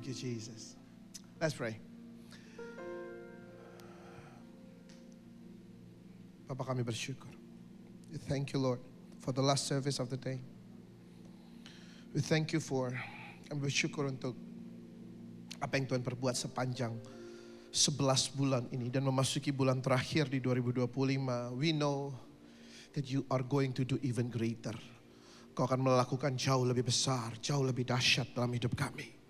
Thank you, Jesus. Let's pray. Bapa, kami bersyukur. We thank you, Lord, for the last service of the day. We thank you for, kami bersyukur untuk apa yang Tuhan perbuat sepanjang 11 bulan ini dan memasuki bulan terakhir di 2025. We know that you are going to do even greater. Kau akan melakukan jauh lebih besar, jauh lebih dahsyat dalam hidup kami.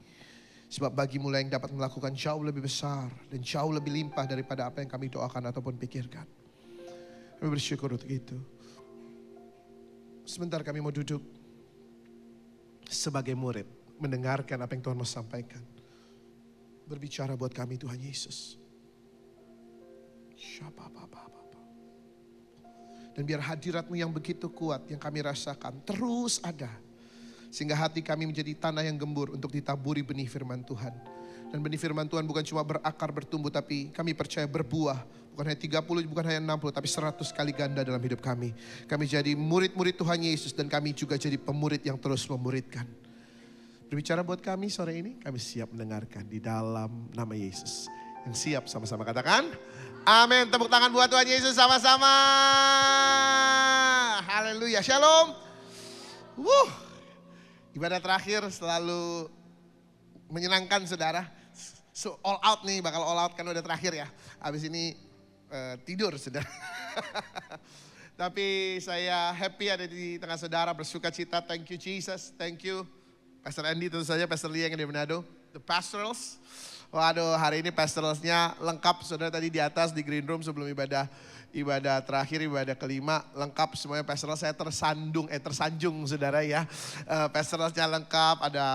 Sebab bagimu lah yang dapat melakukan jauh lebih besar dan jauh lebih limpah daripada apa yang kami doakan ataupun pikirkan. Kami bersyukur untuk itu. Sebentar kami mau duduk sebagai murid, mendengarkan apa yang Tuhan mau sampaikan. Berbicara buat kami Tuhan Yesus. Dan biar hadirat-Mu yang begitu kuat yang kami rasakan terus ada. Sehingga hati kami menjadi tanah yang gembur untuk ditaburi benih firman Tuhan. Dan benih firman Tuhan bukan cuma berakar bertumbuh, tapi kami percaya berbuah. Bukan hanya 30, bukan hanya 60, tapi 100 kali ganda dalam hidup kami. Kami jadi murid-murid Tuhan Yesus dan kami juga jadi pemurid yang terus memuridkan. Berbicara buat kami sore ini, kami siap mendengarkan di dalam nama Yesus. Yang siap sama-sama katakan, amin. Tepuk tangan buat Tuhan Yesus sama-sama. Haleluya, shalom. Ibadah terakhir selalu menyenangkan saudara. So all out nih, bakal all out kan udah terakhir ya. Habis ini tidur saudara. Tapi saya happy ada di tengah saudara, bersuka cita. Thank you Jesus, thank you. Pastor Andy tentu saja, Pastor Lia yang di Manado. The Pastorals. Waduh, hari ini Pastoralsnya lengkap saudara, tadi di atas di green room sebelum ibadah terakhir, ibadah kelima, lengkap semuanya pastoral. Saya tersanjung saudara ya. Pastoralsnya lengkap, ada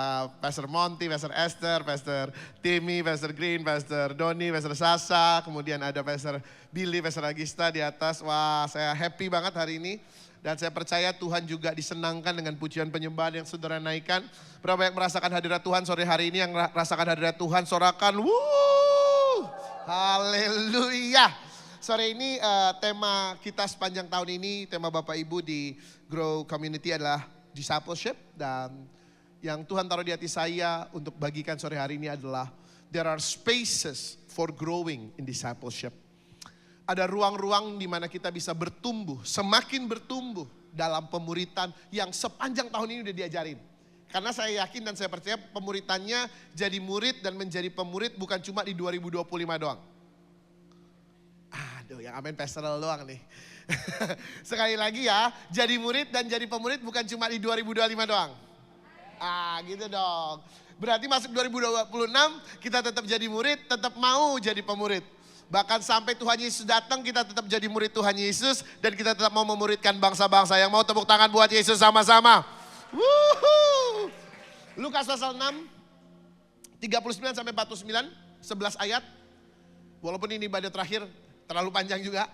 Pastor Monty, Pastor Esther, Pastor Timmy, Pastor Green, Pastor Doni, Pastor Sasa, kemudian ada Pastor Billy, Pastor Agista di atas. Wah, saya happy banget hari ini. Dan saya percaya Tuhan juga disenangkan dengan pujian penyembahan yang saudara naikkan. Berapa yang merasakan hadirat Tuhan sore hari ini, yang merasakan hadirat Tuhan sorakan. Wuh, haleluya. Sore ini tema kita sepanjang tahun ini, tema Bapak Ibu di Grow Community adalah discipleship. Dan yang Tuhan taruh di hati saya untuk bagikan sore hari ini adalah there are spaces for growing in discipleship. Ada ruang-ruang di mana kita bisa bertumbuh, semakin bertumbuh dalam pemuritan yang sepanjang tahun ini udah diajarin. Karena saya yakin dan saya percaya pemuritannya jadi murid dan menjadi pemurid bukan cuma di 2025 doang. Aduh, yang amin pastoral doang nih. Sekali lagi ya, jadi murid dan jadi pemurid bukan cuma di 2025 doang. Gitu dong. Berarti masuk 2026 kita tetap jadi murid, tetap mau jadi pemurid. Bahkan sampai Tuhan Yesus datang kita tetap jadi murid Tuhan Yesus. Dan kita tetap mau memuridkan bangsa-bangsa. Yang mau tepuk tangan buat Yesus sama-sama. Wuhuu. Lukas pasal 6, 39 sampai 49, 11 ayat. Walaupun ini ibadah terakhir terlalu panjang juga.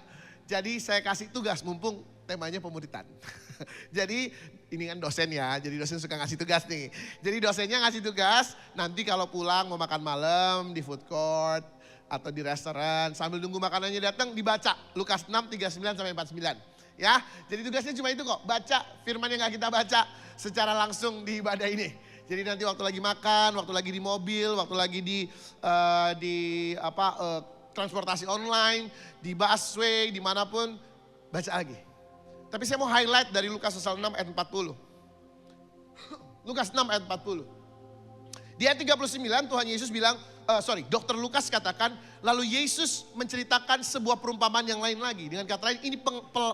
Jadi saya kasih tugas mumpung temanya pemuritan. Jadi ini kan dosen ya, jadi dosen suka ngasih tugas nih. Jadi dosennya ngasih tugas, nanti kalau pulang mau makan malam di food court atau di restoran, sambil nunggu makanannya datang dibaca Lukas 6, 39 sampai 49. Ya, jadi tugasnya cuma itu kok, baca firman yang gak kita baca secara langsung di ibadah ini. Jadi nanti waktu lagi makan, waktu lagi di mobil, waktu lagi di transportasi online, di busway, dimanapun, baca lagi. Tapi saya mau highlight dari Lukas pasal 6 ayat 40. Lukas 6 ayat 40. Di ayat 39 Tuhan Yesus bilang, Dr. Lukas katakan, lalu Yesus menceritakan sebuah perumpamaan yang lain lagi. Dengan kata lain, ini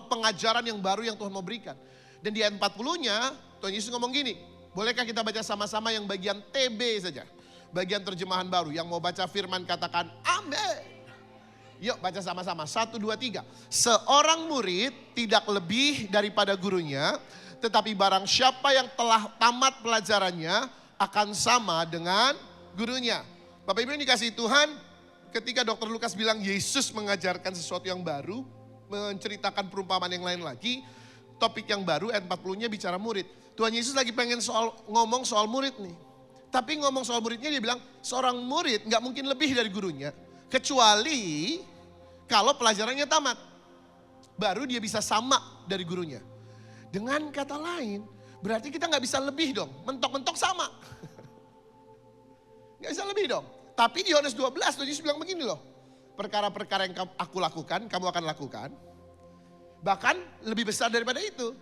pengajaran yang baru yang Tuhan mau berikan. Dan di ayat 40-nya, Tuhan Yesus ngomong gini, bolehkah kita baca sama-sama yang bagian TB saja? Bagian terjemahan baru, yang mau baca firman katakan, amin. Yuk baca sama-sama, 1, 2, 3. Seorang murid tidak lebih daripada gurunya, tetapi barang siapa yang telah tamat pelajarannya akan sama dengan gurunya. Bapak Ibu yang dikasihi Tuhan, ketika Dr. Lukas bilang Yesus mengajarkan sesuatu yang baru, menceritakan perumpamaan yang lain lagi, topik yang baru ayat 40-nya bicara murid. Tuhan Yesus lagi pengen ngomong soal murid nih. Tapi ngomong soal muridnya dia bilang, seorang murid gak mungkin lebih dari gurunya, kecuali kalau pelajarannya tamat. Baru dia bisa sama dari gurunya. Dengan kata lain, berarti kita gak bisa lebih dong, mentok-mentok sama. Gak bisa lebih dong. Tapi di Yohanes 12 Tuhan Yesus bilang begini loh. Perkara-perkara yang aku lakukan, kamu akan lakukan. Bahkan lebih besar daripada itu.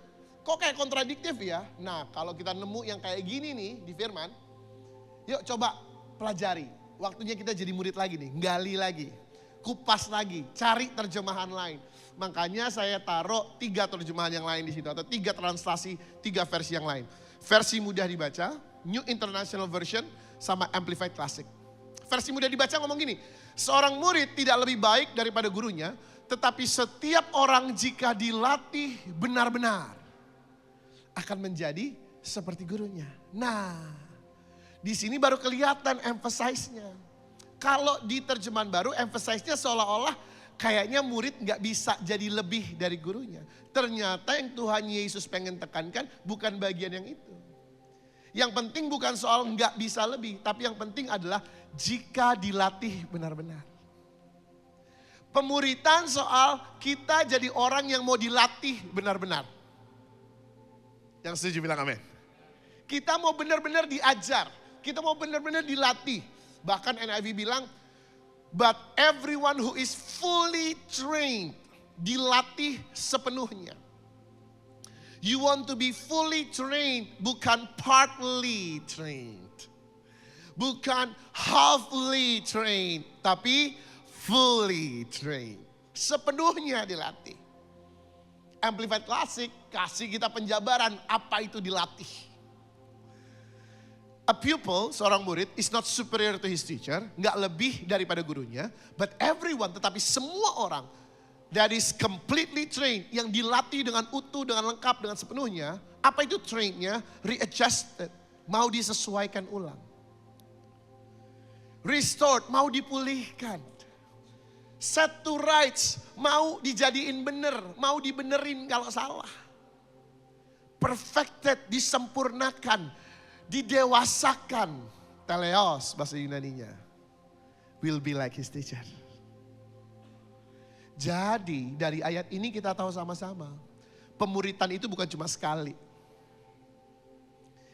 Kok kayak kontradiktif ya? Nah kalau kita nemu yang kayak gini nih di firman. Yuk coba pelajari. Waktunya kita jadi murid lagi nih. Gali lagi. Kupas lagi. Cari terjemahan lain. Makanya saya taruh 3 terjemahan yang lain di situ. Atau 3 translasi, 3 versi yang lain. Versi mudah dibaca, New International Version, sama Amplified Classic. Versi mudah dibaca ngomong gini. Seorang murid tidak lebih baik daripada gurunya. Tetapi setiap orang jika dilatih benar-benar akan menjadi seperti gurunya. Nah, di sini baru kelihatan emphasize-nya. Kalau di terjemahan baru emphasize-nya seolah-olah kayaknya murid gak bisa jadi lebih dari gurunya. Ternyata yang Tuhan Yesus pengen tekankan bukan bagian yang itu. Yang penting bukan soal gak bisa lebih, tapi yang penting adalah jika dilatih benar-benar. Pemuritan soal kita jadi orang yang mau dilatih benar-benar. Yang setuju bilang amin. Kita mau benar-benar diajar. Kita mau benar-benar dilatih. Bahkan NIV bilang, but everyone who is fully trained, dilatih sepenuhnya. You want to be fully trained, bukan partly trained. Bukan halfly trained, tapi fully trained. Sepenuhnya dilatih. Amplified Classic kasih kita penjabaran apa itu dilatih. A pupil, seorang murid, is not superior to his teacher. Nggak lebih daripada gurunya. But everyone, tetapi semua orang that is completely trained. Yang dilatih dengan utuh, dengan lengkap, dengan sepenuhnya. Apa itu trainednya? Readjusted. Mau disesuaikan ulang. Restored, mau dipulihkan. Set to rights, mau dijadiin bener, mau dibenerin kalau salah. Perfected, disempurnakan, didewasakan. Teleos bahasa Yunaninya. Will be like his teacher. Jadi dari ayat ini kita tahu sama-sama. Pemuritan itu bukan cuma sekali.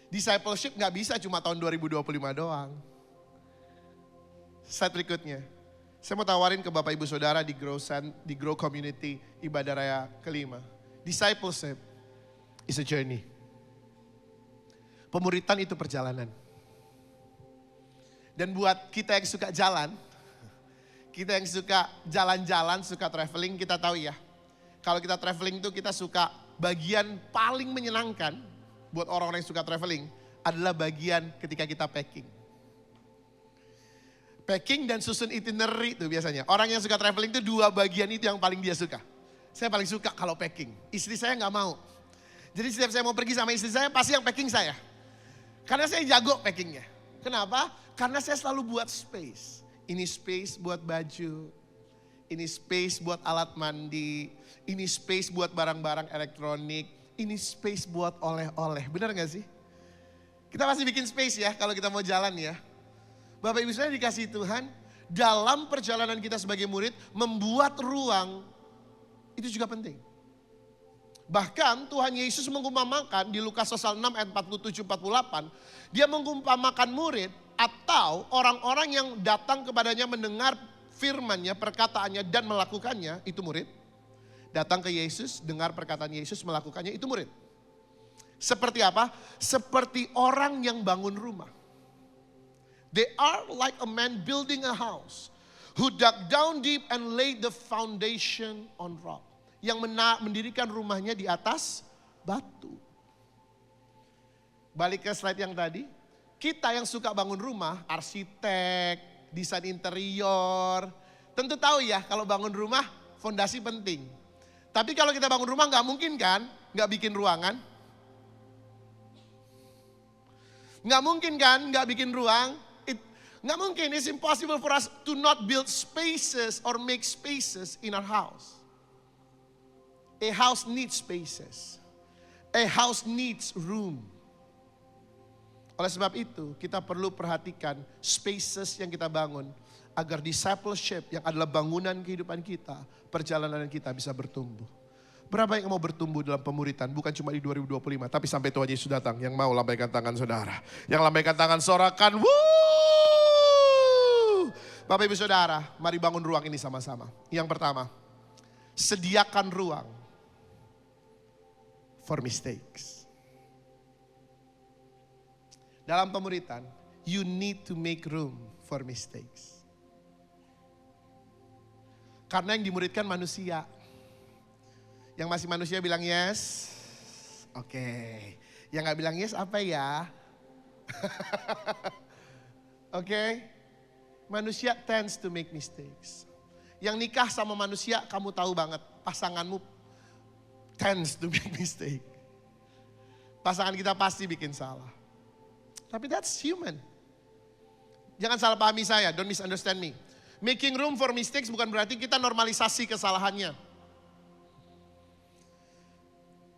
Discipleship gak bisa cuma tahun 2025 doang. Slide berikutnya. Saya mau tawarin ke Bapak Ibu Saudara di Grow Community Ibadah Raya kelima. Discipleship is a journey. Pemuritan itu perjalanan. Dan buat kita yang suka jalan, kita yang suka jalan-jalan, suka traveling, kita tahu ya. Kalau kita traveling itu kita suka bagian paling menyenangkan buat orang-orang yang suka traveling adalah bagian ketika kita packing. Packing dan susun itinerary itu biasanya. Orang yang suka traveling itu 2 bagian itu yang paling dia suka. Saya paling suka kalau packing. Istri saya gak mau. Jadi setiap saya mau pergi sama istri saya pasti yang packing saya. Karena saya jago packingnya. Kenapa? Karena saya selalu buat space. Ini space buat baju. Ini space buat alat mandi. Ini space buat barang-barang elektronik. Ini space buat oleh-oleh. Benar gak sih? Kita pasti bikin space ya kalau kita mau jalan ya. Bapak Ibu saya dikasih Tuhan, dalam perjalanan kita sebagai murid, membuat ruang, itu juga penting. Bahkan Tuhan Yesus mengumpamakan di Lukas pasal 6 ayat 47-48, dia mengumpamakan murid atau orang-orang yang datang kepadanya mendengar firman-Nya, perkataannya dan melakukannya, itu murid. Datang ke Yesus, dengar perkataan Yesus, melakukannya, itu murid. Seperti apa? Seperti orang yang bangun rumah. They are like a man building a house who dug down deep and laid the foundation on rock. Yang mendirikan rumahnya di atas batu. Balik ke slide yang tadi. Kita yang suka bangun rumah, arsitek, desain interior. Tentu tahu ya kalau bangun rumah fondasi penting. Tapi kalau kita bangun rumah gak mungkin kan gak bikin ruangan. Gak mungkin kan gak bikin ruang. Nggak mungkin, it's impossible for us to not build spaces or make spaces in our house. A house needs spaces. A house needs room. Oleh sebab itu, kita perlu perhatikan spaces yang kita bangun agar discipleship yang adalah bangunan kehidupan kita, perjalanan kita bisa bertumbuh. Berapa yang mau bertumbuh dalam pemuritan? Bukan cuma di 2025, tapi sampai Tuhan Yesus datang. Yang mau lambaikan tangan saudara. Yang lambaikan tangan sorakan, wuuu. Bapak Ibu Saudara, mari bangun ruang ini sama-sama. Yang pertama, sediakan ruang for mistakes. Dalam pemuritan, you need to make room for mistakes. Karena yang dimuridkan manusia. Yang masih manusia bilang yes, oke. Yang gak bilang yes apa ya? Oke. Manusia tends to make mistakes. Yang nikah sama manusia, kamu tahu banget pasanganmu tends to make mistake. Pasangan kita pasti bikin salah. Tapi that's human. Jangan salah pahami saya, don't misunderstand me. Making room for mistakes bukan berarti kita normalisasi kesalahannya.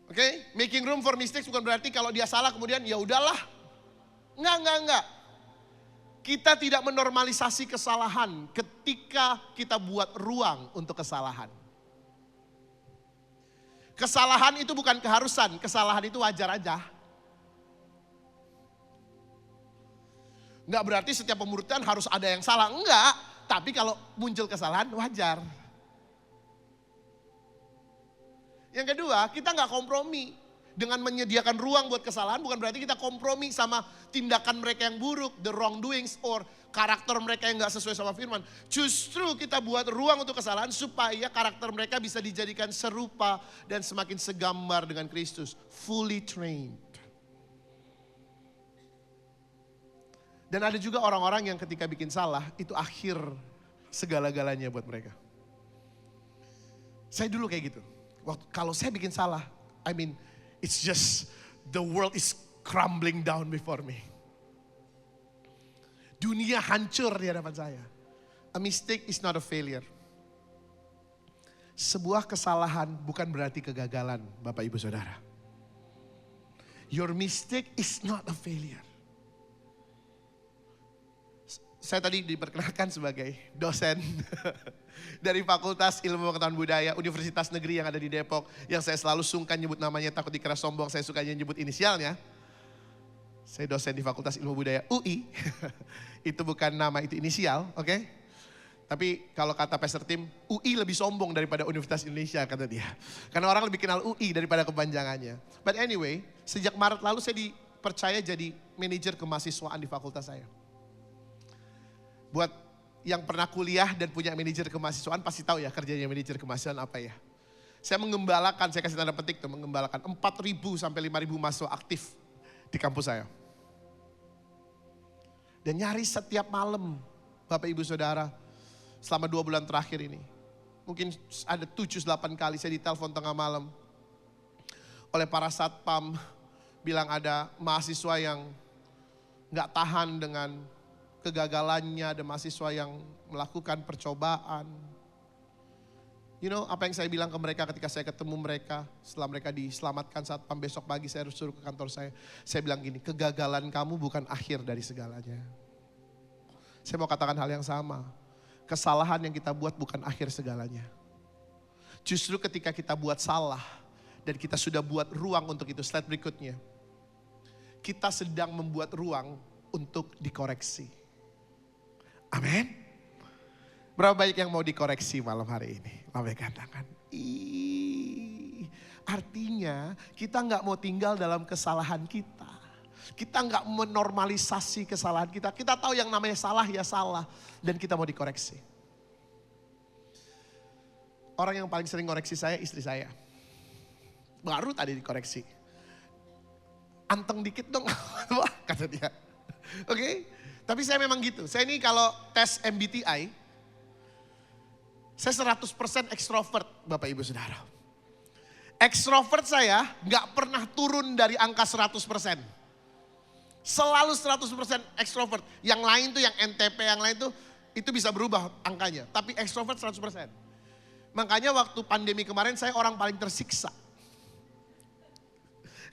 Oke? Making room for mistakes bukan berarti kalau dia salah kemudian ya udahlah. Enggak. Kita tidak menormalisasi kesalahan ketika kita buat ruang untuk kesalahan. Kesalahan itu bukan keharusan, kesalahan itu wajar aja. Enggak berarti setiap pemuritan harus ada yang salah, enggak. Tapi kalau muncul kesalahan wajar. Yang kedua, kita enggak kompromi. Dengan menyediakan ruang buat kesalahan bukan berarti kita kompromi sama tindakan mereka yang buruk, the wrongdoings or karakter mereka yang gak sesuai sama firman. Justru kita buat ruang untuk kesalahan supaya karakter mereka bisa dijadikan serupa dan semakin segambar dengan Kristus. Fully trained. Dan ada juga orang-orang yang ketika bikin salah itu akhir segala-galanya buat mereka. Saya dulu kayak gitu. Kalau saya bikin salah, it's just the world is crumbling down before me. Dunia hancur di hadapan saya. A mistake is not a failure. Sebuah kesalahan bukan berarti kegagalan, Bapak Ibu Saudara. Your mistake is not a failure. Saya tadi diperkenalkan sebagai dosen dari Fakultas Ilmu Pengetahuan Budaya Universitas Negeri yang ada di Depok. Yang saya selalu sungkan nyebut namanya, takut dikira sombong, saya sukanya nyebut inisialnya. Saya dosen di Fakultas Ilmu Budaya UI. Itu bukan nama, itu inisial, oke? Tapi kalau kata Pastor Tim, UI lebih sombong daripada Universitas Indonesia, kata dia. Karena orang lebih kenal UI daripada kepanjangannya. But anyway, sejak Maret lalu saya dipercaya jadi manajer kemahasiswaan di fakultas saya. Buat yang pernah kuliah dan punya manajer kemahasiswaan pasti tahu ya kerjanya manajer kemahasiswaan apa ya. Saya mengembalakan, saya kasih tanda petik tuh, mengembalakan 4.000 sampai 5.000 mahasiswa aktif di kampus saya. Dan nyaris setiap malam, Bapak Ibu Saudara, selama 2 bulan terakhir ini. Mungkin ada 7-8 kali saya ditelepon tengah malam oleh para satpam, bilang ada mahasiswa yang gak tahan dengan kegagalannya, ada mahasiswa yang melakukan percobaan. You know apa yang saya bilang ke mereka ketika saya ketemu mereka, setelah mereka diselamatkan satpam, besok pagi saya harus suruh ke kantor saya. Saya bilang gini, kegagalan kamu bukan akhir dari segalanya. Saya mau katakan hal yang sama. Kesalahan yang kita buat bukan akhir segalanya. Justru ketika kita buat salah dan kita sudah buat ruang untuk itu, slide berikutnya. Kita sedang membuat ruang untuk dikoreksi. Amin. Berapa banyak yang mau dikoreksi malam hari ini? Lambaikan tangan. Artinya kita nggak mau tinggal dalam kesalahan kita. Kita nggak menormalisasi kesalahan kita. Kita tahu yang namanya salah ya salah. Dan kita mau dikoreksi. Orang yang paling sering koreksi saya, istri saya. Baru tadi dikoreksi. Anteng dikit dong, wah kata dia. Oke? Tapi saya memang gitu. Saya ini kalau tes MBTI, saya 100% ekstrovert, Bapak Ibu Saudara. Ekstrovert saya nggak pernah turun dari angka 100%. Selalu 100% ekstrovert. Yang lain tuh, yang NTP yang lain tuh, itu bisa berubah angkanya. Tapi ekstrovert 100%. Makanya waktu pandemi kemarin saya orang paling tersiksa.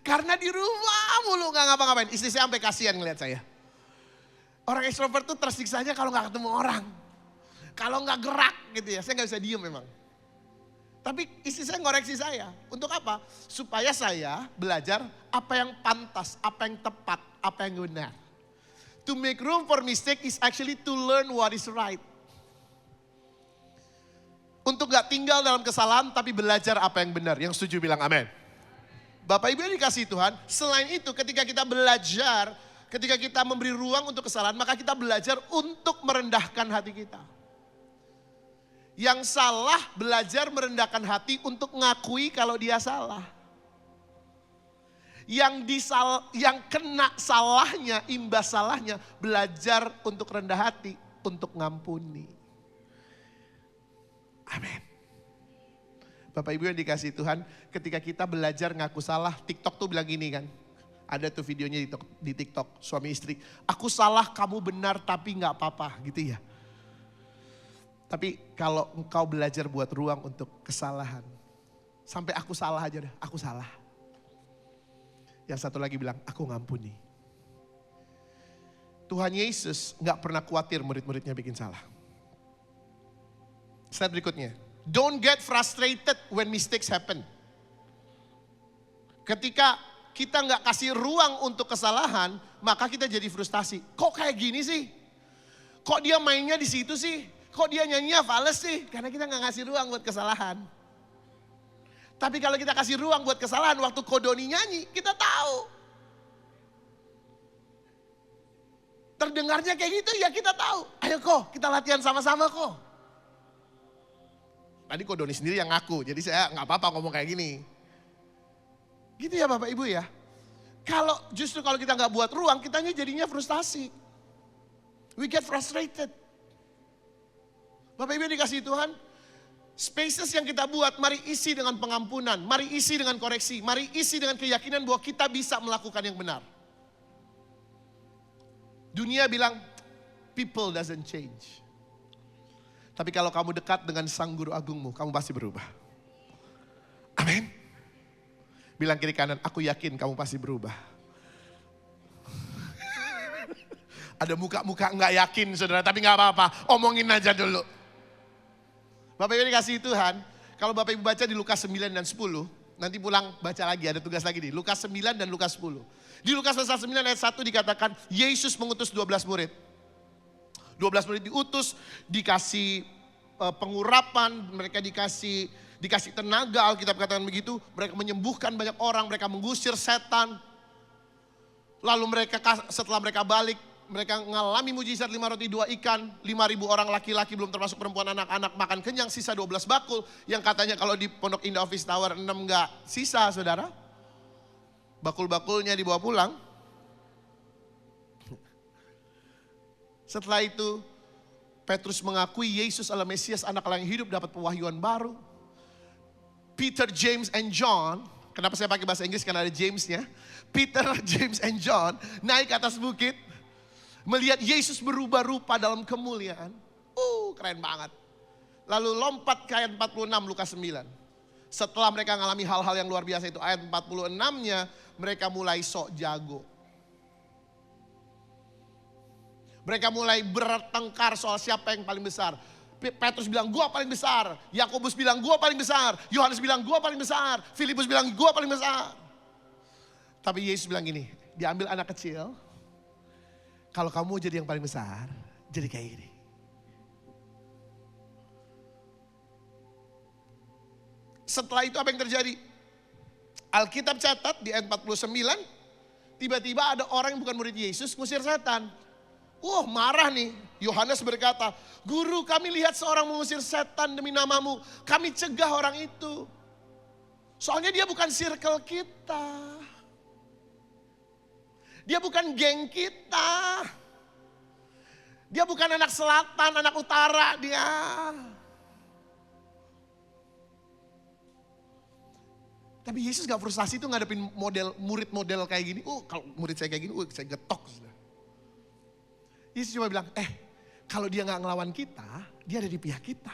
Karena di rumah mulu nggak ngapa-ngapain. Istri saya sampai kasihan ngeliat saya. Orang ekstrovert tuh tersiksanya kalau nggak ketemu orang. Kalau nggak gerak gitu ya, saya nggak bisa diem memang. Tapi istri saya ngoreksi saya. Untuk apa? Supaya saya belajar apa yang pantas, apa yang tepat, apa yang benar. To make room for mistake is actually to learn what is right. Untuk gak tinggal dalam kesalahan tapi belajar apa yang benar. Yang setuju bilang amin. Bapak Ibu yang dikasihi Tuhan, selain itu ketika kita belajar, ketika kita memberi ruang untuk kesalahan, maka kita belajar untuk merendahkan hati kita. Yang salah belajar merendahkan hati untuk ngakui kalau dia salah. Yang kena salahnya, imbas salahnya, belajar untuk rendah hati, untuk ngampuni. Amin. Bapak Ibu yang dikasihi Tuhan, ketika kita belajar ngaku salah, TikTok tuh bilang gini kan. Ada tuh videonya di TikTok, suami istri. Aku salah, kamu benar tapi gak apa-apa gitu ya. Tapi kalau engkau belajar buat ruang untuk kesalahan. Sampai aku salah aja deh, aku salah. Yang satu lagi bilang, aku ngampuni. Tuhan Yesus gak pernah khawatir murid-muridnya bikin salah. Slide berikutnya. Don't get frustrated when mistakes happen. Ketika kita gak kasih ruang untuk kesalahan, maka kita jadi frustasi. Kok kayak gini sih? Kok dia mainnya di situ sih? Kok dia nyanyinya fales sih? Karena kita gak ngasih ruang buat kesalahan. Tapi kalau kita kasih ruang buat kesalahan, waktu Kodoni nyanyi, kita tahu. Terdengarnya kayak gitu, ya kita tahu. Ayo kok, kita latihan sama-sama kok. Tadi Kodoni sendiri yang ngaku, jadi saya gak apa-apa ngomong kayak gini. Gitu ya Bapak Ibu ya. Justru kalau kita gak buat ruang, kitanya jadinya frustasi. We get frustrated. Bapak Ibu dikasihi Tuhan, spaces yang kita buat, mari isi dengan pengampunan, mari isi dengan koreksi, mari isi dengan keyakinan bahwa kita bisa melakukan yang benar. Dunia bilang, people doesn't change. Tapi kalau kamu dekat dengan sang guru agungmu, kamu pasti berubah. Amin. Bilang kiri kanan, aku yakin kamu pasti berubah. Ada muka-muka nggak yakin saudara, tapi nggak apa-apa, omongin aja dulu. Bapak Ibu dikasihi Tuhan, kalau Bapak Ibu baca di Lukas 9 dan 10, nanti pulang baca lagi, ada tugas lagi nih. Lukas 9 dan Lukas 10. Di Lukas pasal 9 ayat 1 dikatakan, Yesus mengutus 12 murid. 12 murid diutus, dikasih pengurapan, mereka dikasih tenaga, Alkitab katakan begitu. Mereka menyembuhkan banyak orang, mereka mengusir setan. Lalu setelah mereka balik, mereka mengalami mujizat 5 roti 2 ikan, 5.000 orang laki-laki belum termasuk perempuan anak-anak makan kenyang, sisa 12 bakul. Yang katanya kalau di Pondok Indah Office Tower 6 enggak sisa saudara. Bakul-bakulnya dibawa pulang. Setelah itu Petrus mengakui Yesus adalah Mesias, anak Allah yang hidup, dapat pewahyuan baru. Peter, James, and John, kenapa saya pakai bahasa Inggris karena ada James-nya. Peter, James, and John naik ke atas bukit. Melihat Yesus berubah rupa dalam kemuliaan. Keren banget. Lalu lompat ke ayat 46 Lukas 9. Setelah mereka mengalami hal-hal yang luar biasa itu, ayat 46-nya mereka mulai sok jago. Mereka mulai bertengkar soal siapa yang paling besar. Petrus bilang gua paling besar. Yakobus bilang gua paling besar. Yohanes bilang gua paling besar. Filipus bilang gua paling besar. Tapi Yesus bilang gini, diambil anak kecil. Kalau kamu jadi yang paling besar, jadi kayak gini. Setelah itu apa yang terjadi? Alkitab catat di ayat 49, tiba-tiba ada orang yang bukan murid Yesus ngusir setan. Marah nih. Yohanes berkata, Guru, kami lihat seorang mengusir setan demi namamu. Kami cegah orang itu. Soalnya dia bukan circle kita. Dia bukan geng kita. Dia bukan anak selatan, anak utara dia. Tapi Yesus gak frustasi tuh ngadepin murid model kayak gini. Kalau murid saya kayak gini, saya getok. Yesus cuma bilang, kalau dia gak ngelawan kita, dia ada di pihak kita.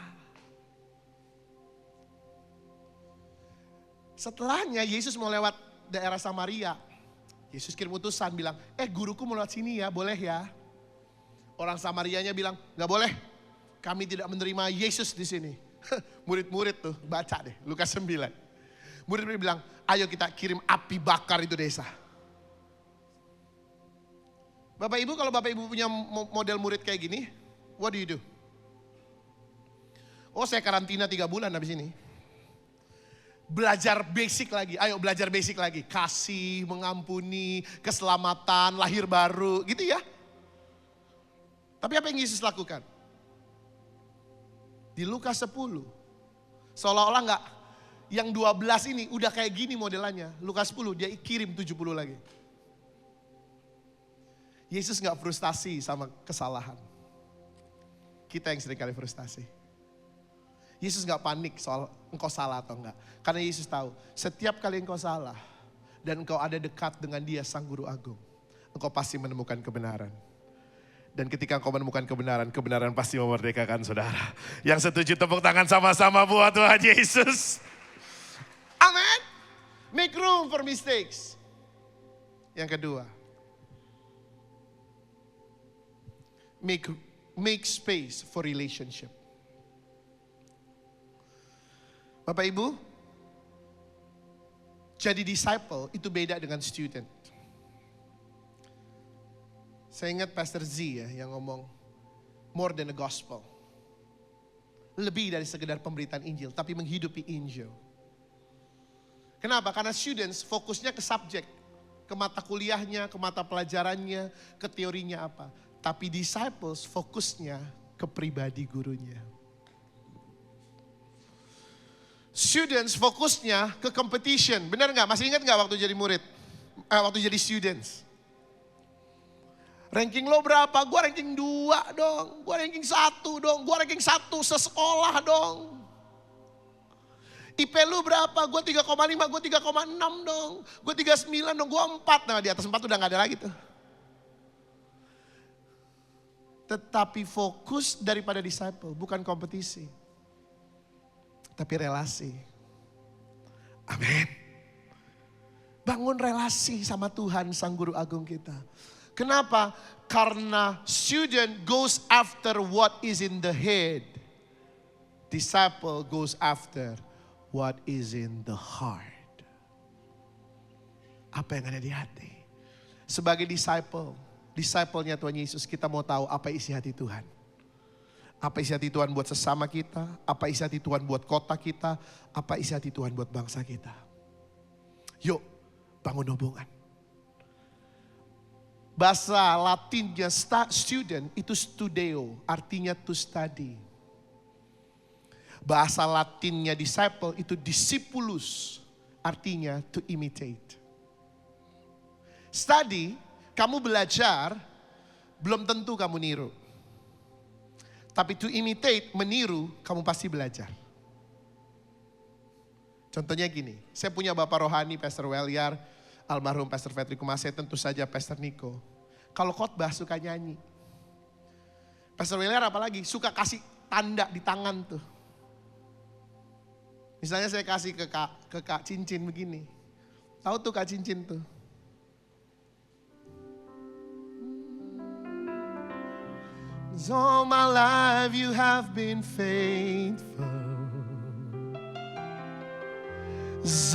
Setelahnya Yesus mau lewat daerah Samaria. Yesus kirim utusan bilang, guruku mau lewat sini ya, boleh ya. Orang Samarianya bilang, gak boleh. Kami tidak menerima Yesus di sini. Murid-murid tuh, baca deh, Lukas 9. Murid-murid bilang, ayo kita kirim api bakar itu desa. Bapak Ibu, kalau Bapak Ibu punya model murid kayak gini, what do you do? Oh saya karantina 3 bulan habis ini. Belajar basic lagi, ayo belajar basic lagi. Kasih, mengampuni, keselamatan, lahir baru gitu ya. Tapi apa yang Yesus lakukan? Di Lukas 10, seolah-olah enggak, yang 12 ini udah kayak gini modelannya. Lukas 10 dia kirim 70 lagi. Yesus enggak frustasi sama kesalahan. Kita yang seringkali frustasi. Yesus enggak panik soal engkau salah atau enggak. Karena Yesus tahu setiap kali engkau salah dan engkau ada dekat dengan Dia Sang Guru Agung, engkau pasti menemukan kebenaran. Dan ketika engkau menemukan kebenaran, kebenaran pasti memerdekakan saudara. Yang setuju tepuk tangan sama-sama buat Tuhan Yesus. Amen. Make room for mistakes. Yang kedua, make space for relationship. Bapak Ibu, jadi disciple itu beda dengan student. Saya ingat Pastor Z ya yang ngomong, more than a gospel. Lebih dari sekedar pemberitaan Injil, tapi menghidupi Injil. Kenapa? Karena students fokusnya ke subjek, ke mata kuliahnya, ke mata pelajarannya, ke teorinya apa. Tapi disciples fokusnya ke pribadi gurunya. Students fokusnya ke competition. Benar nggak? Masih ingat nggak waktu jadi murid? Waktu jadi students? Ranking lo berapa? Gua ranking 2 dong. Gua ranking 1 dong. Gua ranking 1 sesekolah dong. IP lu berapa? Gua 3,5, gua 3,6 dong. Gua 39 dong, gua 4. Nah di atas 4 udah gak ada lagi tuh. Tetapi fokus daripada disciple bukan kompetisi. Tapi relasi. Amin. Bangun relasi sama Tuhan Sang Guru Agung kita. Kenapa? Karena student goes after what is in the head. Disciple goes after what is in the heart. Apa yang ada di hati. Sebagai disciple-nya Tuhan Yesus, kita mau tahu apa isi hati Tuhan. Apa isi hati Tuhan buat sesama kita, apa isi hati Tuhan buat kota kita, apa isi hati Tuhan buat bangsa kita. Yuk, bangun hubungan. Bahasa Latinnya student itu studeo, artinya to study. Bahasa Latinnya disciple itu discipulus, artinya to imitate. Study, kamu belajar, belum tentu kamu niru. Tapi to imitate, meniru, kamu pasti belajar. Contohnya gini, saya punya bapak rohani, Pastor Welyar, almarhum Pastor Fetri Kumase, tentu saja Pastor Niko. Kalau khotbah suka nyanyi. Pastor Welyar apalagi suka kasih tanda di tangan tuh. Misalnya saya kasih ke kak cincin begini. Tahu tuh kak cincin tuh. All my life you have been faithful.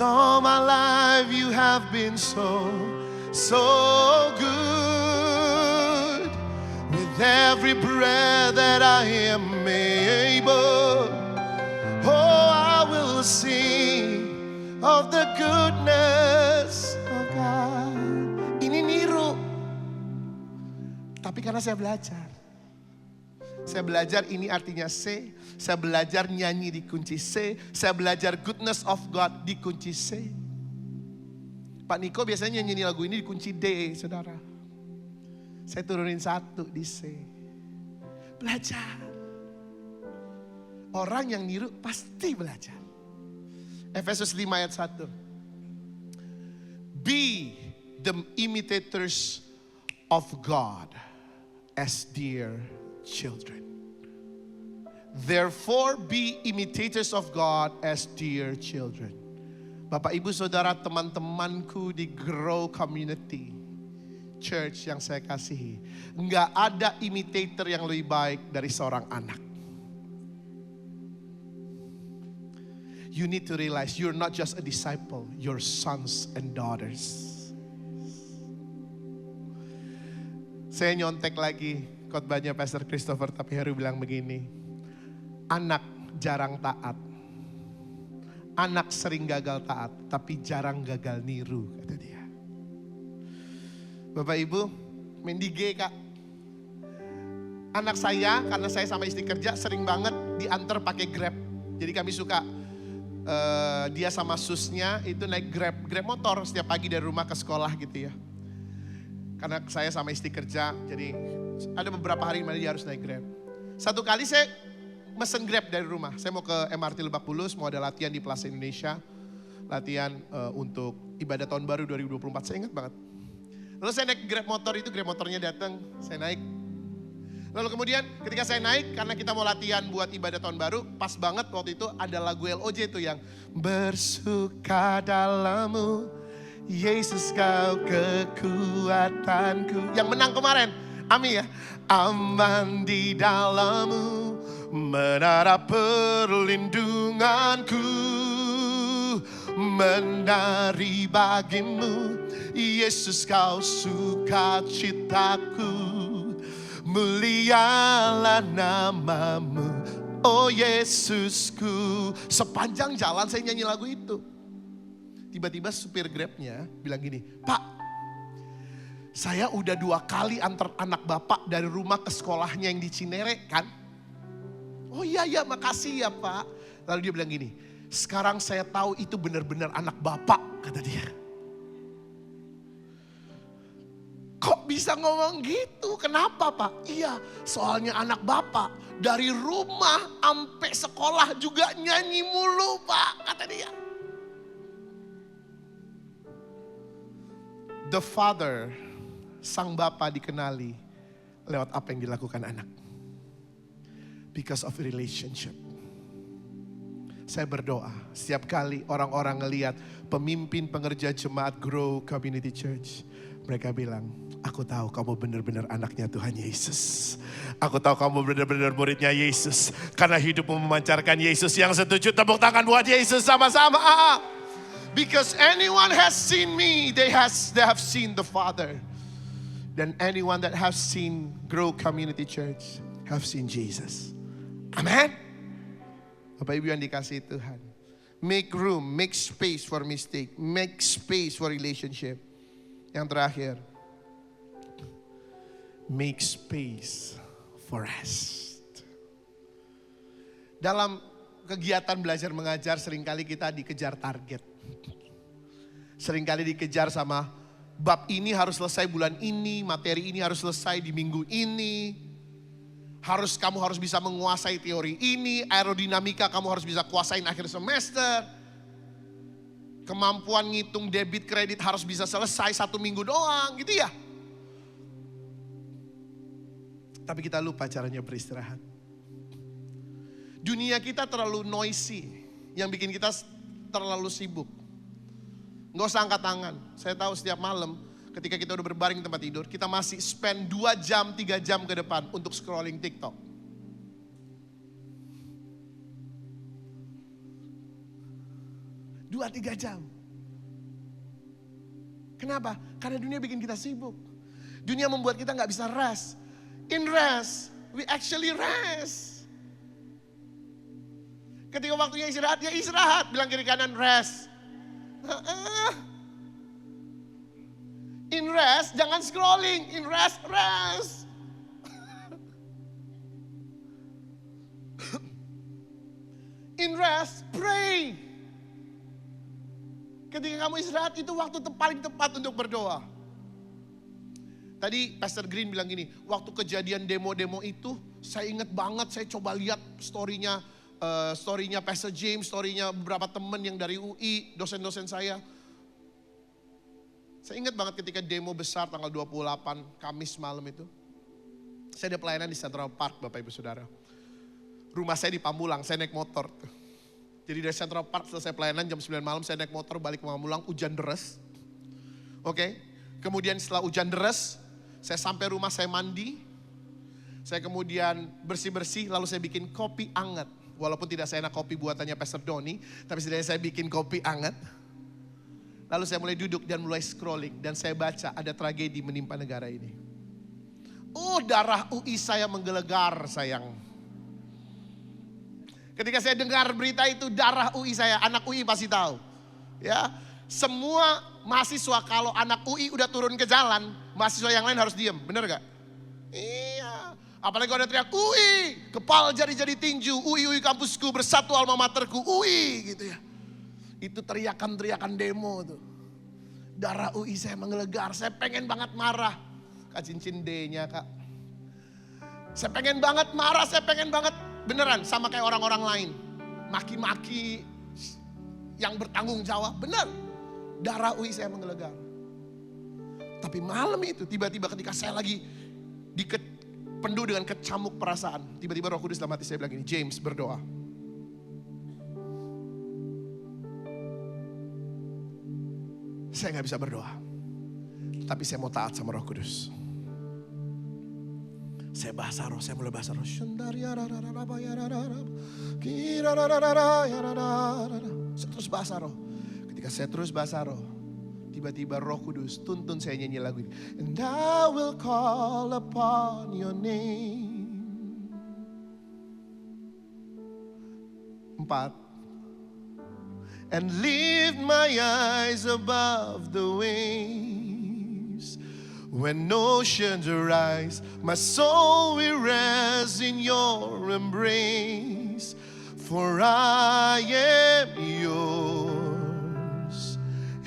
All my life you have been so good. With every breath that I am able, oh, I will sing of the goodness of God. Ini niru. Tapi karena saya belajar. Saya belajar ini artinya C. Saya belajar nyanyi di kunci C. Saya belajar goodness of God di kunci C. Pak Niko biasanya nyanyi lagu ini di kunci D, saudara. Saya turunin 1 di C. Belajar. Orang yang niru pasti belajar. Efesus 5 ayat 1. Be the imitators of God as dear children. Therefore be imitators of God as dear children. Bapak, Ibu, Saudara, teman-temanku di Grow Community Church yang saya kasihi, enggak ada imitator yang lebih baik dari seorang anak. You need to realize you're not just a disciple, you're sons and daughters. Saya nyontek lagi khotbahnya Pastor Christopher Tapiheru bilang begini. Anak jarang taat. Anak sering gagal taat, tapi jarang gagal niru, kata dia. Bapak Ibu, main di G Kak. Anak saya, karena saya sama istri kerja, sering banget diantar pakai Grab. Jadi kami suka, dia sama susnya itu naik Grab motor setiap pagi dari rumah ke sekolah gitu ya. Karena saya sama istri kerja, jadi ada beberapa hari dimana dia harus naik Grab. Satu kali saya mesen Grab dari rumah. Saya mau ke MRT Lebak Bulus, mau ada latihan di Plaza Indonesia. Latihan untuk ibadah tahun baru 2024, saya ingat banget. Lalu saya naik Grab motor itu, Grab motornya datang, saya naik. Lalu kemudian ketika saya naik, karena kita mau latihan buat ibadah tahun baru, pas banget waktu itu ada lagu LOJ itu yang bersuka dalam-Mu, Yesus Kau kekuatanku. Yang menang kemarin, amin ya. Aman di dalam-Mu, menara perlindunganku, menari bagimu, Yesus Kau sukacitaku, mulialah nama-Mu, oh Yesusku. Sepanjang jalan saya nyanyi lagu itu. Tiba-tiba supir Grabnya bilang gini, Pak, saya udah 2 kali antar anak Bapak dari rumah ke sekolahnya yang di Cinere kan? Oh iya, makasih ya Pak. Lalu dia bilang gini, sekarang saya tahu itu benar-benar anak Bapak, kata dia. Kok bisa ngomong gitu? Kenapa Pak? Iya, soalnya anak Bapak dari rumah sampai sekolah juga nyanyi mulu Pak, kata dia. The Father, sang Bapa dikenali lewat apa yang dilakukan anak. Because of relationship. Saya berdoa setiap kali orang-orang ngelihat pemimpin pengerja jemaat Grow Community Church, mereka bilang, aku tahu kamu benar-benar anaknya Tuhan Yesus. Aku tahu kamu benar-benar muridnya Yesus. Karena hidupmu memancarkan Yesus. Yang setuju tepuk tangan buat Yesus sama-sama. Because anyone has seen me, they have seen the Father. Dan anyone that has seen Grow Community Church have seen Jesus. Amen. Bapak Ibu yang dikasihi Tuhan. Make room, make space for mistake. Make space for relationship. Yang terakhir, make space for rest. Dalam kegiatan belajar mengajar seringkali kita dikejar target. Seringkali dikejar sama bab ini harus selesai bulan ini, materi ini harus selesai di minggu ini. Kamu harus bisa menguasai teori ini, aerodinamika kamu harus bisa kuasain akhir semester. Kemampuan ngitung debit kredit harus bisa selesai 1 minggu doang, gitu ya. Tapi kita lupa caranya beristirahat. Dunia kita terlalu noisy, yang bikin kita terlalu sibuk. Nggak usah angkat tangan. Saya tahu setiap malam ketika kita udah berbaring di tempat tidur, kita masih spend 2 jam, 3 jam ke depan untuk scrolling TikTok. Dua, 3 jam. Kenapa? Karena dunia bikin kita sibuk. Dunia membuat kita nggak bisa rest. In rest, we actually rest. Ketika waktunya istirahat, ya istirahat. Bilang kiri kanan rest. In rest, jangan scrolling. In rest, rest. In rest, pray. Ketika kamu istirahat itu waktu paling tepat untuk berdoa. Tadi Pastor Green bilang gini, waktu kejadian demo-demo itu saya ingat banget, saya coba lihat story-nya Pastor James, story-nya beberapa teman yang dari UI, dosen-dosen saya. Saya ingat banget ketika demo besar tanggal 28 Kamis malam itu. Saya ada pelayanan di Central Park Bapak Ibu Saudara. Rumah saya di Pamulang, saya naik motor tuh. Jadi dari Central Park selesai pelayanan jam 9 malam saya naik motor balik ke Pamulang, hujan deras. Oke. Kemudian setelah hujan deras, saya sampai rumah, saya mandi. Saya kemudian bersih-bersih lalu saya bikin kopi anget. Walaupun tidak seenak kopi buatannya Pastor Doni, tapi setidaknya saya bikin kopi anget. Lalu saya mulai duduk dan mulai scrolling dan saya baca ada tragedi menimpa negara ini. Oh, darah UI saya menggelegar sayang. Ketika saya dengar berita itu, darah UI saya, anak UI pasti tahu. Ya, semua mahasiswa kalau anak UI udah turun ke jalan, mahasiswa yang lain harus diem, bener gak? Iya, apalagi kalau ada teriak UI, kepala jadi tinju, UI kampusku, bersatu alma materku, UI gitu ya. Itu teriakan-teriakan demo tuh. Darah UI saya menggelegar, saya pengen banget marah. Kak cincin D-nya kak. Saya pengen banget marah, saya pengen banget beneran sama kayak orang-orang lain. Maki-maki yang bertanggung jawab, bener. Darah UI saya menggelegar. Tapi malam itu tiba-tiba ketika saya lagi penuh dengan kecamuk perasaan. Tiba-tiba Roh Kudus dalam hati saya bilang gini, James berdoa. Saya gak bisa berdoa. Tapi saya mau taat sama Roh Kudus. Saya bahasa roh, saya mulai bahasa roh. Saya terus bahasa roh. Ketika saya terus bahasa roh, tiba-tiba Roh Kudus tuntun saya nyanyi lagu ini. And I will call upon your name. 4. And lift my eyes above the waves. When oceans arise, my soul will rest in your embrace. For I am yours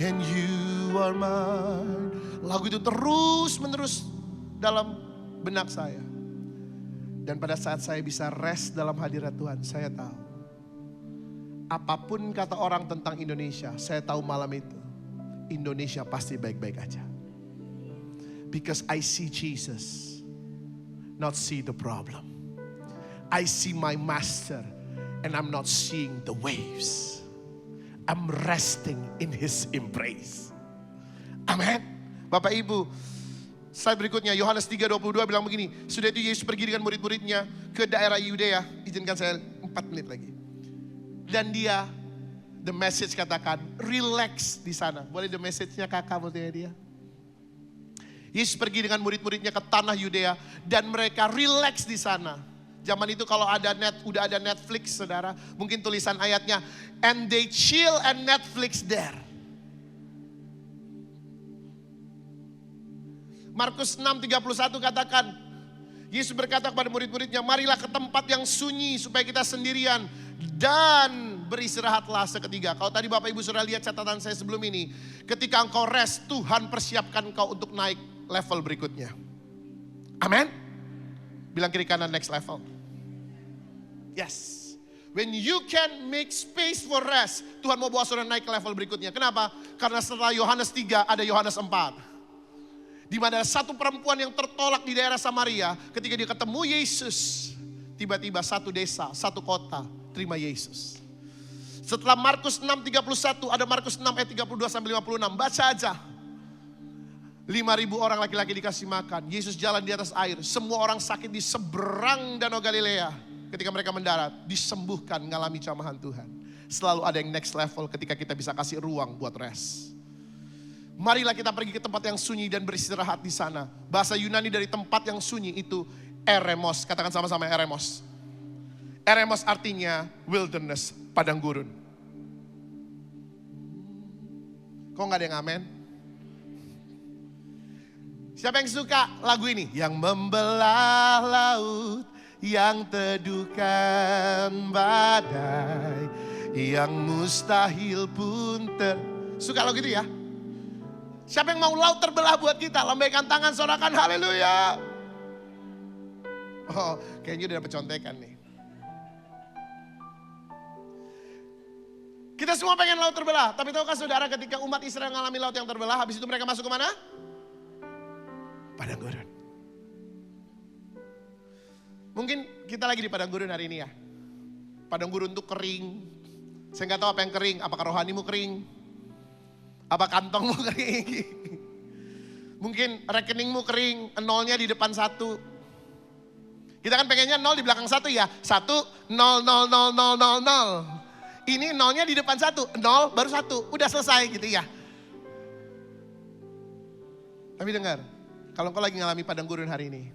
and you are mine. Lagu itu terus menerus dalam benak saya. Dan pada saat saya bisa rest dalam hadirat Tuhan, saya tahu. Apapun kata orang tentang Indonesia, saya tahu malam itu Indonesia pasti baik-baik aja. Because I see Jesus, not see the problem. I see my master and I'm not seeing the waves. I'm resting in his embrace. Amin. Bapak Ibu, slide berikutnya Yohanes 3:22 bilang begini. Sudah itu Yesus pergi dengan murid-muridnya ke daerah Yudea. Izinkan saya 4 menit lagi. Dan dia, the message katakan, relax di sana. Boleh the message-nya kakak maksudnya dia. Yesus pergi dengan murid-muridnya ke tanah Yudea dan mereka relax di sana. Zaman itu kalau udah ada Netflix saudara, mungkin tulisan ayatnya, and they chill and Netflix there. Markus 6:31 katakan, Yesus berkata kepada murid-muridnya, marilah ke tempat yang sunyi supaya kita sendirian dan beristirahatlah seketika. Kalau tadi Bapak Ibu sudah lihat catatan saya sebelum ini, ketika engkau rest, Tuhan persiapkan engkau untuk naik level berikutnya. Amin. Bilang kiri kanan, next level. Yes. When you can make space for rest, Tuhan mau bawa saudara naik ke level berikutnya. Kenapa? Karena setelah Yohanes 3 ada Yohanes 4. Di mana ada satu perempuan yang tertolak di daerah Samaria, ketika dia ketemu Yesus, tiba-tiba satu desa, satu kota terima Yesus. Setelah Markus 6:31 ada Markus 6 ayat 32 sampai 56. Baca aja. 5.000 orang laki-laki dikasih makan. Yesus jalan di atas air. Semua orang sakit di seberang Danau Galilea. Ketika mereka mendarat, disembuhkan, ngalami camahan Tuhan. Selalu ada yang next level ketika kita bisa kasih ruang buat rest. Marilah kita pergi ke tempat yang sunyi dan beristirahat di sana. Bahasa Yunani dari tempat yang sunyi itu eremos. Katakan sama-sama eremos. Eremos artinya wilderness, padang gurun. Kok gak ada yang amen? Siapa yang suka lagu ini? Yang membelah laut, yang teduhkan badai, yang mustahil pun Suka lagu itu ya? Siapa yang mau laut terbelah buat kita? Lambaikan tangan, sorakan haleluya. Oh, kayaknya udah pecontekan nih. Kita semua pengen laut terbelah. Tapi tahukah saudara ketika umat Israel mengalami laut yang terbelah, habis itu mereka masuk ke mana? Padang gurun. Mungkin kita lagi di padang gurun hari ini ya. Padang gurun itu kering. Saya nggak tahu apa yang kering. Apakah rohanimu kering? Apa kantongmu kering? Mungkin rekeningmu kering. Nolnya di depan 1. Kita kan pengennya 0 di belakang 1 ya. 1, 0, 0, 0, 0, 0, 0. Ini nolnya di depan 1. 0 baru 1. Udah selesai gitu ya. Tapi dengar. Kalau engkau lagi ngalami padang gurun hari ini,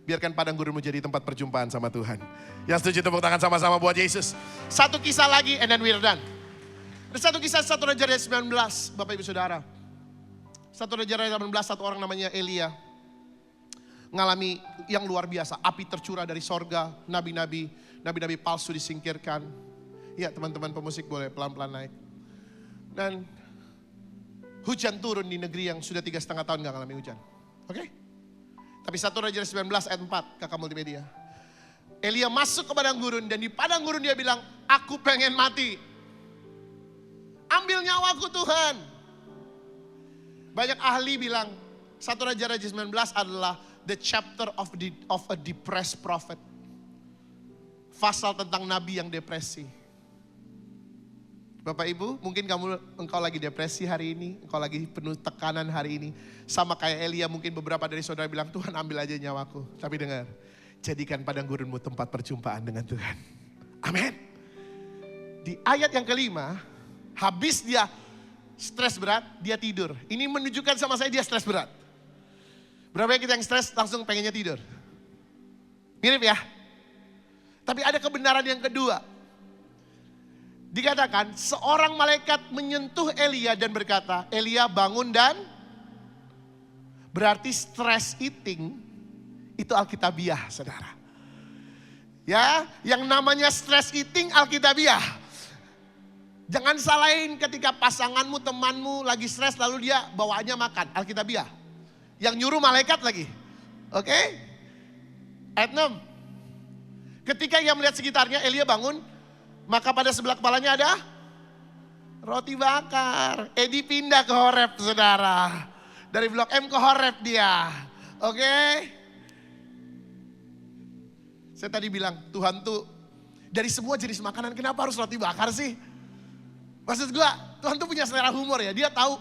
Biarkan padang gurunmu jadi tempat perjumpaan sama Tuhan. Yang setuju tepuk tangan sama-sama buat Yesus. Satu kisah lagi and then we're done. Ada satu kisah 1 Raja-Raja 19, Bapak Ibu Saudara. 1 Raja-Raja 18, satu orang namanya Elia. Ngalami yang luar biasa, api tercurah dari sorga, nabi-nabi palsu disingkirkan. Ya teman-teman pemusik boleh pelan-pelan naik. Dan hujan turun di negeri yang sudah 3,5 tahun gak ngalami hujan. Oke? Tapi 1 Raja 19 ayat 4, kakak multimedia. Elia masuk ke padang gurun dan di padang gurun dia bilang, aku pengen mati. Ambil nyawaku Tuhan. Banyak ahli bilang 1 Raja-Raja 19 adalah the chapter of a depressed prophet. Pasal tentang nabi yang depresi. Bapak Ibu, mungkin engkau lagi depresi hari ini, engkau lagi penuh tekanan hari ini. Sama kayak Elia, mungkin beberapa dari saudara bilang, Tuhan ambil aja nyawaku. Tapi dengar, jadikan padang gurunmu tempat perjumpaan dengan Tuhan. Amin. Di ayat yang kelima, habis dia stres berat, dia tidur. Ini menunjukkan sama saya dia stres berat. Berapa kita yang stres langsung pengennya tidur? Mirip ya? Tapi ada kebenaran yang kedua. Dikatakan seorang malaikat menyentuh Elia dan berkata, Elia bangun dan berarti stress eating itu alkitabiah saudara. Ya, yang namanya stress eating alkitabiah. Jangan salahin ketika pasanganmu, temanmu lagi stres lalu dia bawaannya makan, alkitabiah. Yang nyuruh malaikat lagi. Oke? Ayat 6. Ketika ia melihat sekitarnya, Elia bangun. Maka pada sebelah kepalanya ada roti bakar. Edi pindah ke Horeb saudara. Dari Blok M ke Horeb dia. Oke? Saya tadi bilang Tuhan tuh dari semua jenis makanan kenapa harus roti bakar sih? Maksud gue Tuhan tuh punya selera humor ya. Dia tahu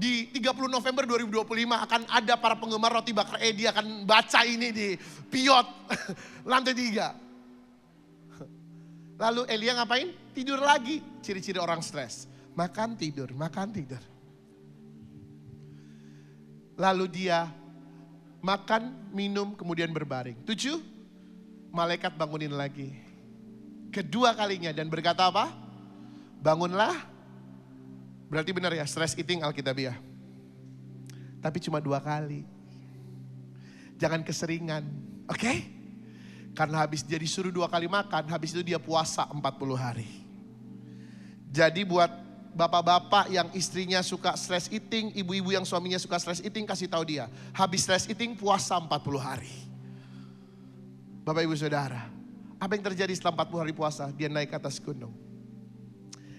di 30 November 2025 akan ada para penggemar roti bakar Edi akan baca ini di Piot lantai 3. Lalu Elia ngapain? Tidur lagi. Ciri-ciri orang stres. Makan tidur, makan tidur. Lalu dia makan, minum, kemudian berbaring. 7, malaikat bangunin lagi. Kedua kalinya dan berkata apa? Bangunlah. Berarti benar ya, stress eating alkitabiah. Tapi cuma 2 kali. Jangan keseringan, oke? Karena habis dia disuruh 2 kali makan, habis itu dia puasa 40 hari. Jadi buat bapak-bapak yang istrinya suka stress eating, ibu-ibu yang suaminya suka stress eating, kasih tahu dia. Habis stress eating puasa 40 hari. Bapak ibu saudara, apa yang terjadi setelah 40 hari puasa? Dia naik ke atas gunung.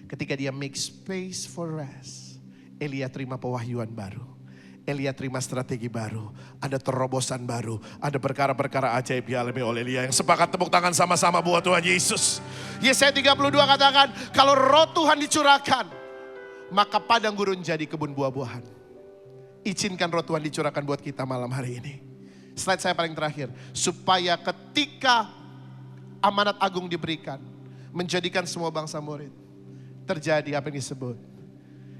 Ketika dia make space for rest, Elia terima pewahyuan baru. Elia terima strategi baru, ada terobosan baru, ada perkara-perkara ajaib dialami oleh Elia. Yang sepakat tepuk tangan sama-sama buat Tuhan Yesus. Yesaya 32 katakan, kalau roh Tuhan dicurahkan, maka padang gurun jadi kebun buah-buahan. Izinkan roh Tuhan dicurahkan buat kita malam hari ini. Slide saya paling terakhir, supaya ketika amanat agung diberikan, menjadikan semua bangsa murid, terjadi apa yang disebut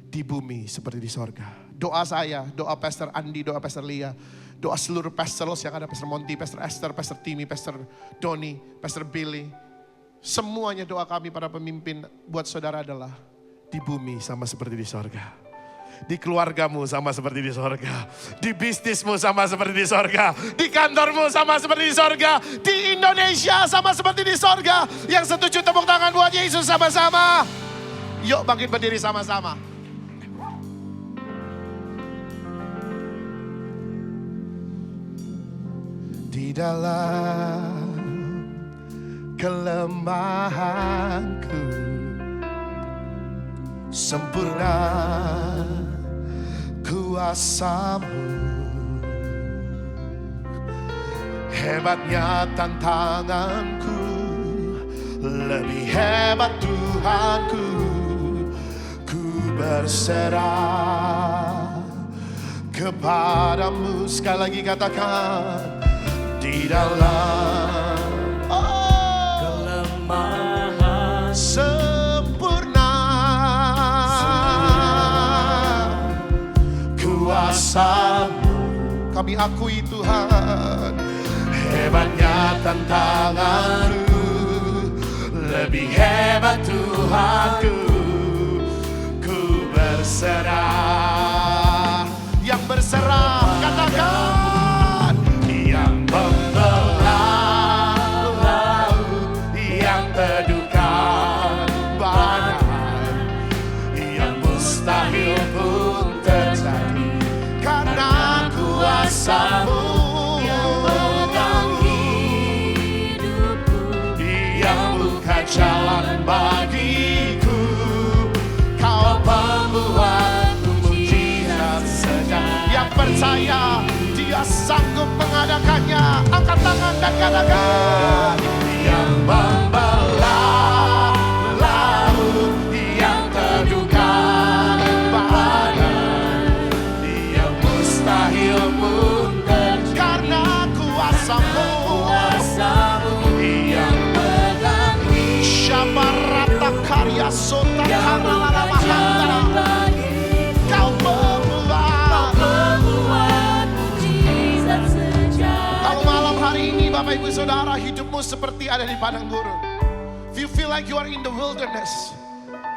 di bumi seperti di sorga. Doa saya, doa Pastor Andi, doa Pastor Lia, doa seluruh pastors yang ada, Pastor Monty, Pastor Esther, Pastor Timmy, Pastor Doni, Pastor Billy. Semuanya doa kami para pemimpin buat saudara adalah di bumi sama seperti di sorga. Di keluargamu sama seperti di sorga. Di bisnismu sama seperti di sorga. Di kantormu sama seperti di sorga. Di Indonesia sama seperti di sorga. Yang setuju tepuk tangan buat Yesus sama-sama. Yuk bangkit berdiri sama-sama. Di dalam kelemahanku sempurna kuasa-Mu. Hebatnya tantanganku, lebih hebat Tuhanku. Ku berserah kepadamu. Sekali lagi katakan, di dalam kelemahan sempurna kuasa-Mu. Kami akui Tuhan, hebatnya tantanganku, lebih hebat Tuhanku. Ku berserah. Yang berserah katakan, yang membelah laut, yang teduhkan badai, yang mustahil pun terjadi karena kuasa-Mu. Yang pegang hidupku, yang buka jalan bagiku, Kau pembuat mujizat sejati. Yang percaya Dia sanggup mengadakannya, angkat tangan dan katakan, yang membelah laut, yang teduhkan badai, yang mustahil pun terjadi karena kuasa-Mu. Yang pegang Syabarata karya sota karala mahanda, Kau pembuat mujizat sejati. Kalau malam hari ini Bapak Ibu Saudara hidupmu seperti ada di padang gurun. If you feel like you are in the wilderness,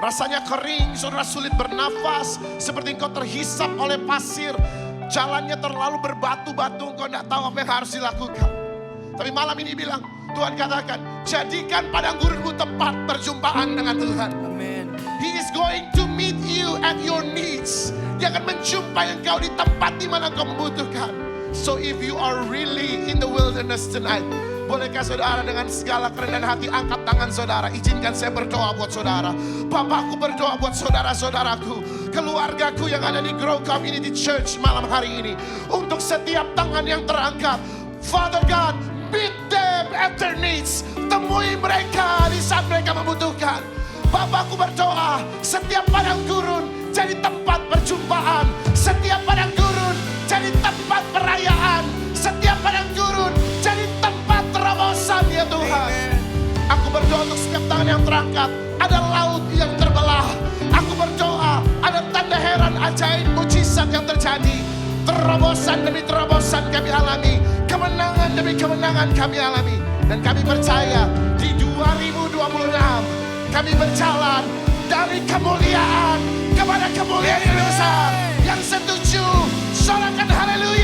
rasanya kering, saudara sulit bernafas, seperti engkau terhisap oleh pasir, jalannya terlalu berbatu-batu, engkau tidak tahu apa yang harus dilakukan. Tapi malam ini bilang, Tuhan katakan, jadikan padang gurunmu tempat perjumpaan dengan Tuhan. Amen. He is going to meet you at your needs. Dia akan menjumpai engkau di tempat di mana engkau membutuhkan. So if you are really in the wilderness tonight, bolehkah saudara dengan segala kerendahan hati angkat tangan saudara. Izinkan saya berdoa buat saudara. Bapakku berdoa buat saudara-saudaraku, keluargaku yang ada di Grow Community Church malam hari ini. Untuk setiap tangan yang terangkat, Father God, meet them at their needs. Temui mereka di saat mereka membutuhkan. Bapakku berdoa, setiap padang gurun jadi tempat perjumpaan. Setiap padang gurun jadi tempat perayaan. Setiap padang gurun jadi tempat terobosan ya Tuhan. Aku berdoa untuk setiap tangan yang terangkat. Ada laut yang terbelah. Aku berdoa ada tanda heran, ajaib, mujizat yang terjadi. Terobosan demi terobosan kami alami. Kemenangan demi kemenangan kami alami. Dan kami percaya di 2026 kami berjalan dari kemuliaan kepada kemuliaan yang lebih besar. Yang setuju, sorakan haleluya.